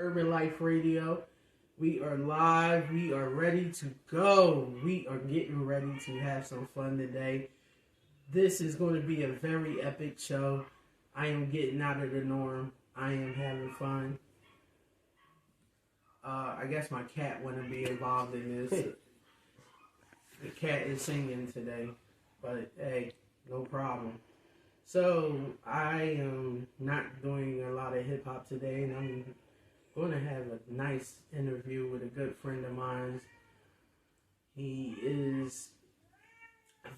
UrbanLyfe Radio. We are live. We are ready to go. We are getting ready to have some fun today. This is going to be a very epic show. I am getting out of the norm. I am having fun. I guess my cat want to be involved in this. The cat is singing today, but hey, no problem. So I am not doing a lot of hip hop today, and I'm going to have a nice interview with a good friend of mine. He is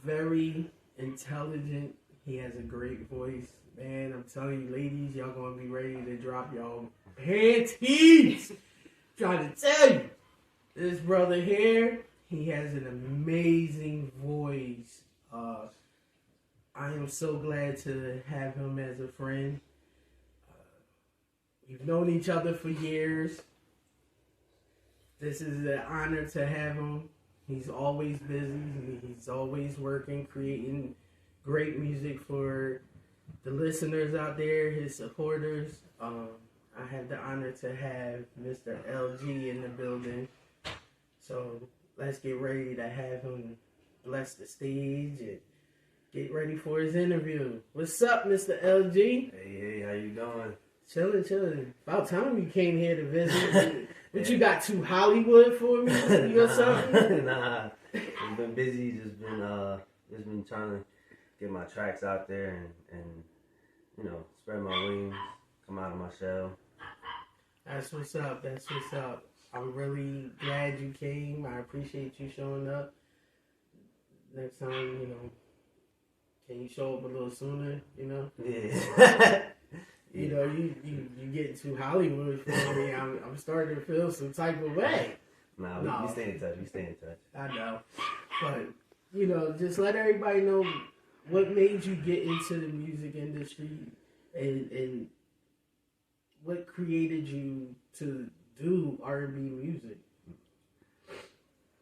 very intelligent. He has a great voice. Man, I'm telling you, ladies, y'all going to be ready to drop y'all panties. Trying to tell you. This brother here, he has an amazing voice. I am so glad to have him as a friend. We've known each other for years. This is an honor to have him. He's always busy. He's always working, creating great music for the listeners out there, his supporters. I have the honor to have Mr. LG in the building. So let's get ready to have him bless the stage and get ready for his interview. What's up, Mr. LG? Hey, how you doing? Chilling. About time you came here to visit. But you got too Hollywood for me or something? Nah, I've been busy. Just been trying to get my tracks out there and spread my wings, come out of my shell. That's what's up. I'm really glad you came. I appreciate you showing up. Next time, can you show up a little sooner? Yeah. You get too Hollywood for me. I'm starting to feel some type of way. Nah, we stay in touch. I know. But, just let everybody know what made you get into the music industry and what created you to do R&B music.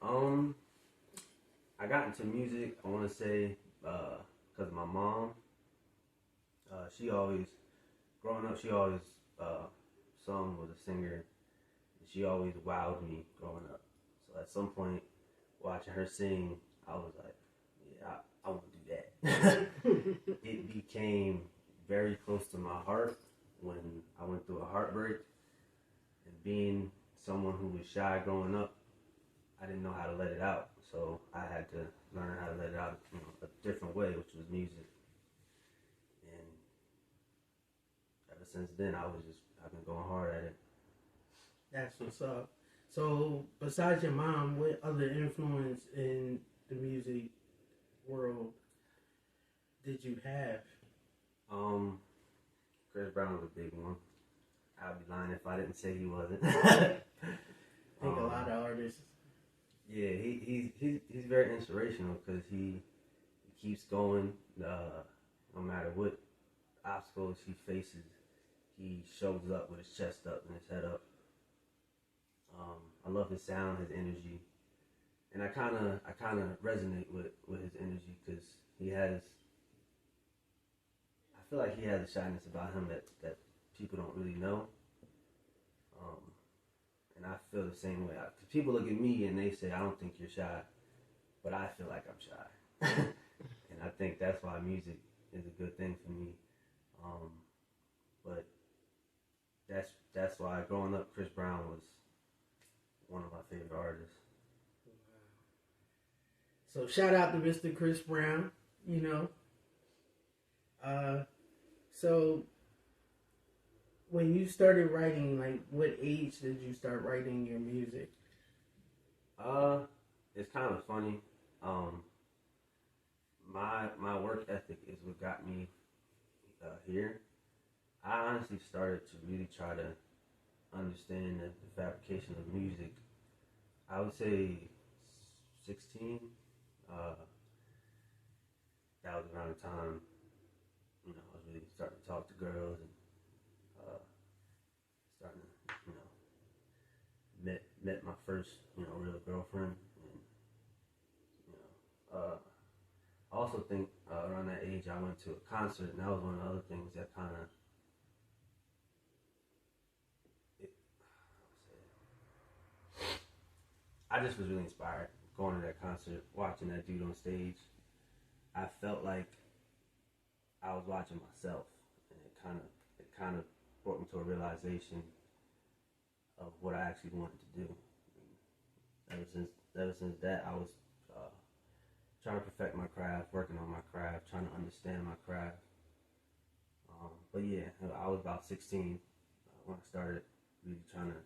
I got into music, I want to say, because my mom, growing up, she always sung, was a singer. And she always wowed me growing up. So at some point, watching her sing, I was like, yeah, I want to do that. It became very close to my heart when I went through a heartbreak. And being someone who was shy growing up, I didn't know how to let it out. So I had to learn how to let it out a different way, which was music. And ever since then, I've been going hard at it. That's what's up. So, besides your mom, what other influence in the music world did you have? Chris Brown was a big one. I'd be lying if I didn't say he wasn't. I think a lot of artists. Yeah, he's very inspirational because he keeps going. No matter what obstacles he faces, he shows up with his chest up and his head up. I love his sound, his energy, and I kind of resonate with his energy because he has. I feel like he has a shyness about him that people don't really know. And I feel the same way. Because people look at me and they say, I don't think you're shy. But I feel like I'm shy. And I think that's why music is a good thing for me. But that's why growing up, Chris Brown was one of my favorite artists. So shout out to Mr. Chris Brown, So when you started writing, like, what age did you start writing your music? It's kind of funny. My work ethic is what got me here. I honestly started to really try to understand the fabrication of music. I would say 16. That was around the time, I was really starting to talk to girls and starting to, met my first, real girlfriend. And, I also think around that age I went to a concert, and that was one of the other things that kind of, I just was really inspired going to that concert, watching that dude on stage. I felt like I was watching myself, and it kind of brought me to a realization of what I actually wanted to do. Ever since that, I was trying to perfect my craft, working on my craft, trying to understand my craft. But yeah, I was about 16 when I started really trying to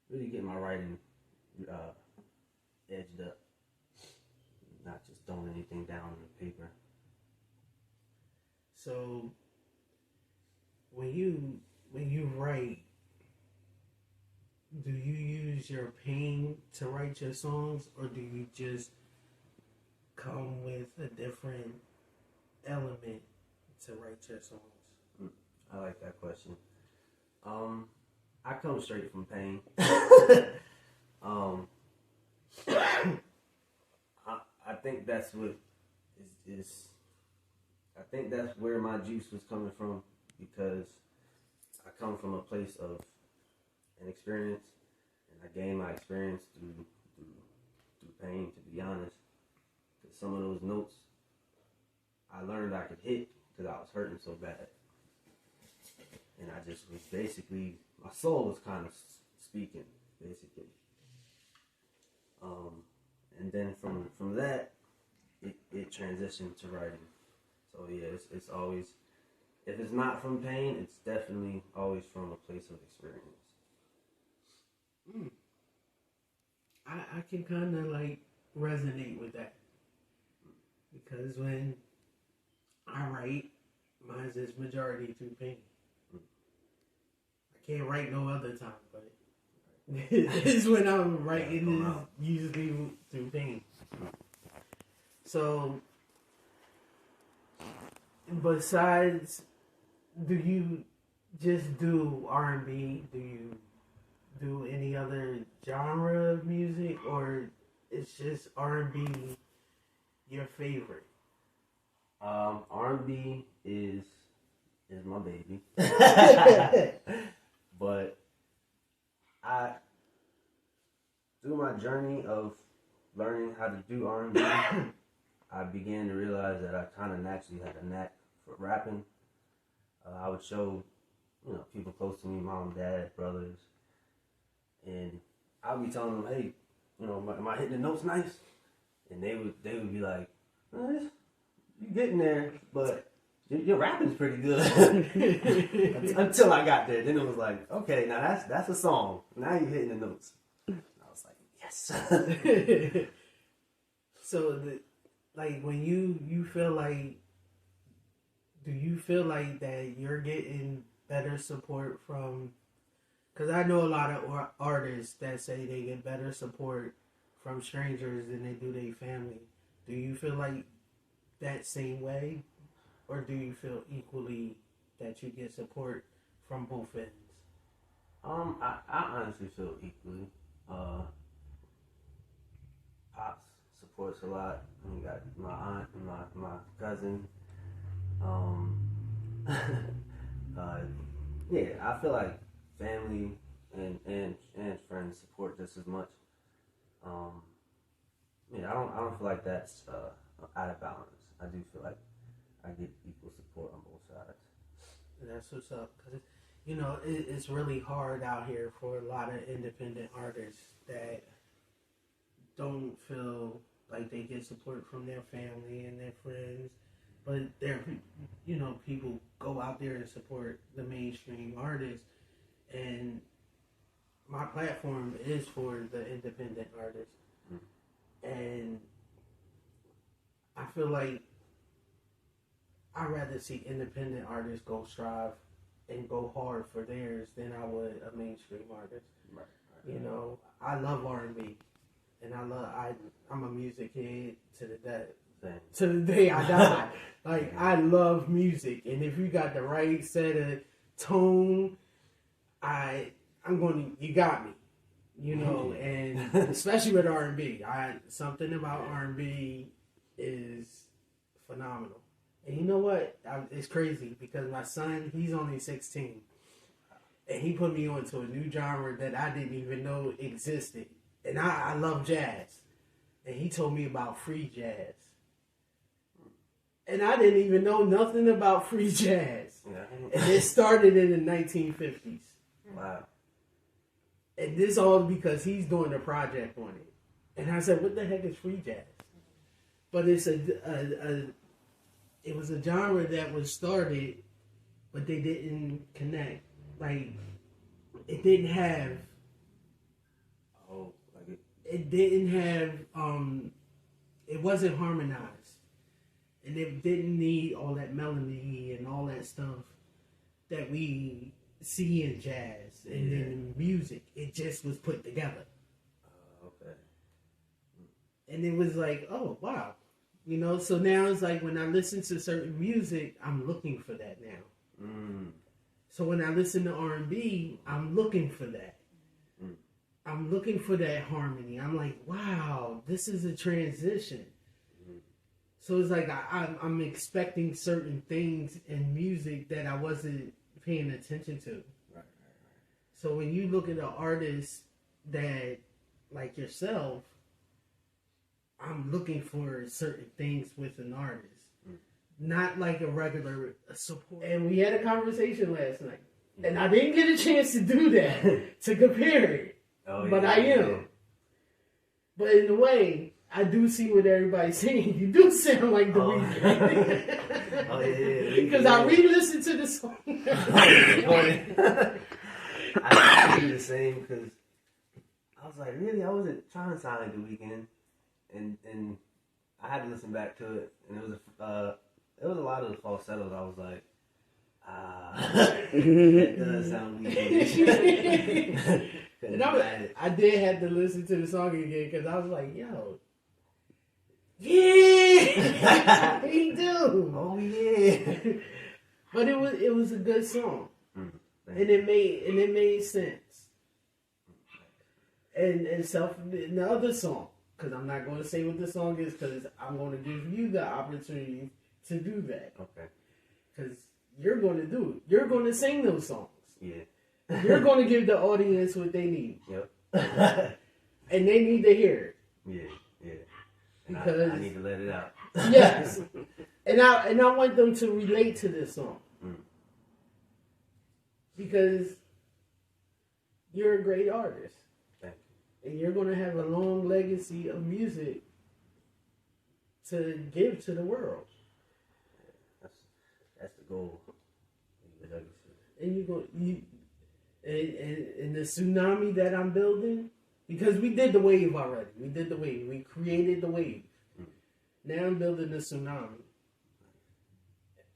really get my writing edged up, not just throwing anything down on the paper. So when you write, do you use your pain to write your songs, or do you just come with a different element to write your songs? I like that question. I come straight from pain. I think that's what is. I think that's where my juice was coming from, because I come from a place of an experience, and I gained my experience through pain. To be honest, because some of those notes I learned I could hit because I was hurting so bad, and I just was basically, my soul was kind of speaking basically. And then from that, it transitioned to writing. So yeah, it's always, if it's not from pain, it's definitely always from a place of experience. I can kind of like resonate with that, because when I write, mine's is majority through pain. I can't write no other time, but it's when I'm writing, is usually through pain. So, besides, do you just do R&B? Do you do any other genre of music, or it's just R&B your favorite? R&B is my baby. But I, through my journey of learning how to do R&B, I began to realize that I kind of naturally had a knack for rapping. I would show, people close to me, mom, dad, brothers, and I would be telling them, hey, am I hitting the notes nice? And they would be like, you getting there, but your rapping's pretty good. Until I got there, then it was like, okay, now that's a song. Now you're hitting the notes. And I was like, yes. So, when you feel like, do you feel like that you're getting better support from? Because I know a lot of artists that say they get better support from strangers than they do their family. Do you feel like that same way? Or do you feel equally that you get support from both ends? I honestly feel equally. Pops supports a lot. We got my aunt and my cousin. Yeah, I feel like family and friends support just as much. I don't feel like that's out of balance. I do feel like I get equal support on both sides. That's what's up, because it's really hard out here for a lot of independent artists that don't feel like they get support from their family and their friends, but people go out there and support the mainstream artists, and my platform is for the independent artists, and I feel like I'd rather see independent artists go strive and go hard for theirs than I would a mainstream artist. Right. I love R&B, and I'm a music head to the day. To the day I die. I love music, and if you got the right set of tone, you got me. And especially with R&B, something about R&B is phenomenal. And you know what? It's crazy, because my son, he's only 16. And he put me onto a new genre that I didn't even know existed. And I love jazz. And he told me about free jazz. And I didn't even know nothing about free jazz. Yeah. And it started in the 1950s. Wow. And this all because he's doing a project on it. And I said, what the heck is free jazz? But it's it was a genre that was started, but they didn't connect. Like, it didn't have... Oh, like it didn't have... it wasn't harmonized. And it didn't need all that melody and all that stuff that we see in jazz and in music. It just was put together. Okay. And it was like, oh, wow. You know, so now it's like when I listen to certain music, I'm looking for that now. So when I listen to R&B, I'm looking for that. I'm looking for that harmony. I'm like, wow, this is a transition. So it's like I'm expecting certain things in music that I wasn't paying attention to. Right. So when you look at an artist that, like yourself, I'm looking for certain things with an artist. Not like a regular support. And we had a conversation last night. And I didn't get a chance to do that, to compare it. Oh, but I am. Yeah. But in a way, I do see what everybody's saying. You do sound like the Weeknd. Oh, yeah. Because I re-listened to the song. I do the same because I was like, really? I wasn't trying to sound like the Weeknd. And I had to listen back to it. And it was a lot of the falsettos. I was like, it does sound Weeknd. And I did have to listen to the song again because I was like, yo. Yeah, he do. Oh yeah. But it was a good song, and it made sense. And the other song, because I'm not going to say what the song is, because I'm going to give you the opportunity to do that. Okay. Because you're going to do it. You're going to sing those songs. Yeah. You're going to give the audience what they need. Yep. And they need to hear it. Yeah. Because I need to let it out. Yes. And I want them to relate to this song. Because you're a great artist. Thank you. And you're going to have a long legacy of music to give to the world. That's the goal. And and the tsunami that I'm building, because we did the wave already. We did the wave. We created the wave. Now I'm building the tsunami.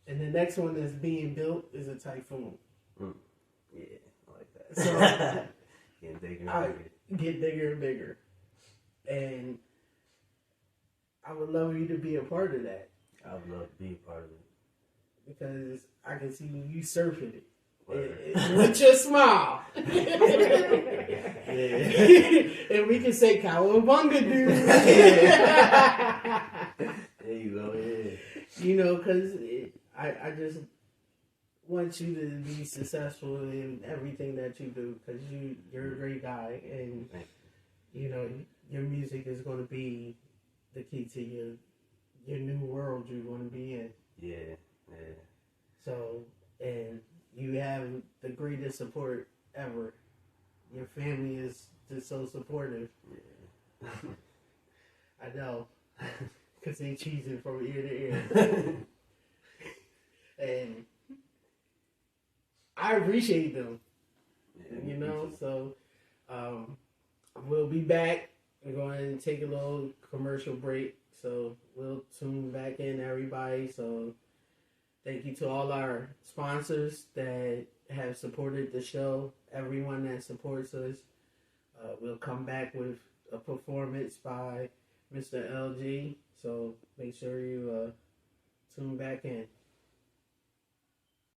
And the next one that's being built is a typhoon. Yeah, I like that. So getting bigger and bigger. Get bigger and bigger. And I would love you to be a part of that. I would love to be a part of it. Because I can see you surfing it. With your smile. And we can say Cowabunga, dude. There you go, yeah. You know, because I just want you to be successful in everything that you do, because you're a great guy, and you know your music is going to be the key to your new world you're going to be in. Yeah. So, and you have the greatest support ever. Your family is just so supportive. Yeah. I know, because they cheesing from ear to ear. And I appreciate them, you know. So we'll be back. We're going to take a little commercial break, so we'll tune back in, everybody. So thank you to all our sponsors that have supported the show, everyone that supports us. We'll come back with a performance by Mr. LG, so make sure you tune back in.